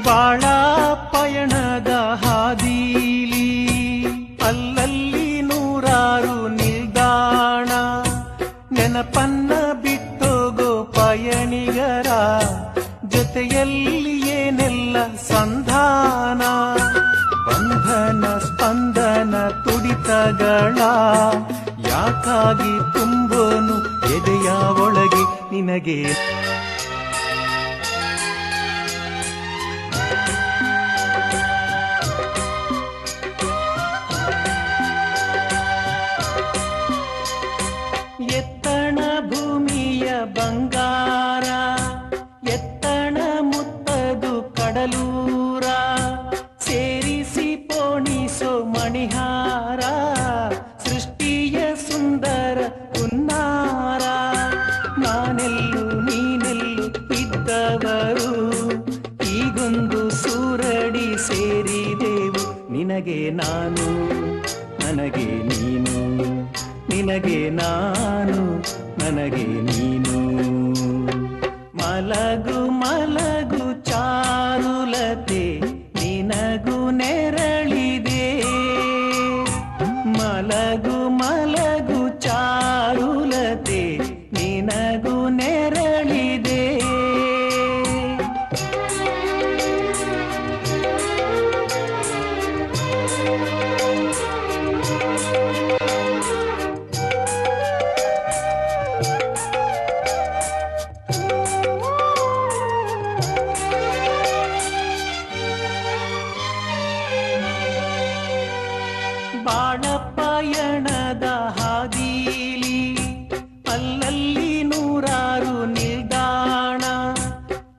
ಬಾಳ ಪಯಣದ ಹಾದೀಲಿ ಅಲ್ಲಲ್ಲಿ ನೂರಾರು ನಿಲ್ದಾಣ, ನೆನಪನ್ನ ಬಿಟ್ಟೋಗೋ ಪಯಣಿಗರ ಜೊತೆಯಲ್ಲಿ ಏನೆಲ್ಲ ಸಂಧಾನ. ಬಂಧನ ಸ್ಪಂದನ ತುಡಿತಗಳ ಯಾಕಾಗಿ ತುಂಬೋನು ಎದೆಯ ಒಳಗೆ ನಿನಗೆ. ಎತ್ತಣ ಭೂಮಿಯ ಬಂಗಾರ, ಎತ್ತಣ ಮುತ್ತದು ಕಡಲೂರ, ಸೇರಿಸಿ ಪೋಣಿಸೋ ಮಣಿಹಾರ, ಸೃಷ್ಟಿಯ ಸುಂದರ ಹುನ್ನಾರ. ನಾನೆಲ್ಲು ನೀನೆಲ್ಲು ಇದ್ದವರು, ಈಗೊಂದು ಸೂರಡಿ ಸೇರಿದೆವು. ನಿನಗೆ ನಾನು ನನಗೆ ನೀನು, ನಿನಗೆ ನಾನು ನನಗೆ ನೀನು. ಮಲಗು ಮಲಗು ಚಾರುಲತೆ, ನಿನಗೂ ನೆರಳಿದೆ. ಮಲಗು ಮಲಗು ಚಾರುಲತೆ, ನಿನಗೂ ನೆರಳಿದೆ. ಬಾಳ ಪಯಣದ ಹಾದೀಲಿ ಅಲ್ಲಲ್ಲಿ ನೂರಾರು ನಿಲ್ದಾಣ,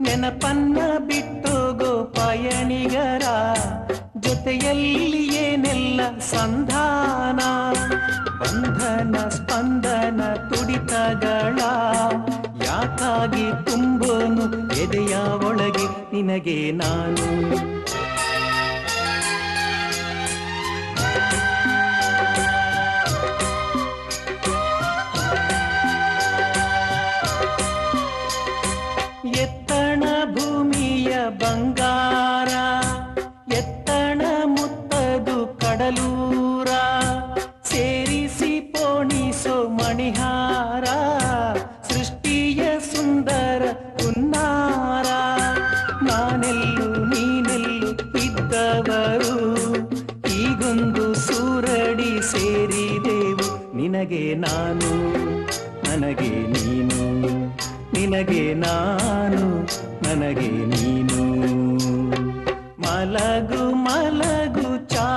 ನೆನಪನ್ನ ಬಿಟ್ಟೋಗೋ ಪಯಣಿಗರ ಜೊತೆಯಲ್ಲಿ ಏನೆಲ್ಲ ಸಂಧಾನ. ಬಂಧನ ಸ್ಪಂದನ ತುಡಿತಗಳ ಯಾಕಾಗಿ ತುಂಬೋನು ಎದೆಯ ಒಳಗೆ ನಿನಗೆ ನಾನು. ಎತ್ತಣ ಭೂಮಿಯ ಬಂಗಾರ, ಎತ್ತಣ ಮುತ್ತದು ಕಡಲೂರ, ಸೇರಿಸಿ ಪೋಣಿಸೋ ಮಣಿಹಾರ, ಸೃಷ್ಟಿಯ ಸುಂದರ ಹುನ್ನಾರ. ನಾನೆಲ್ಲು ನೀನೆಲ್ಲು ಇದ್ದವರು, ಈಗೊಂದು ಸೂರಡಿ ಸೇರಿದೆವು. ನಿನಗೆ ನಾನು ನನಗೆ ನೀನು, ನಿನಗೆ ನಾನು ನನಗೆ ನೀನು. ಮಲಗು ಮಲಗು ಚಾ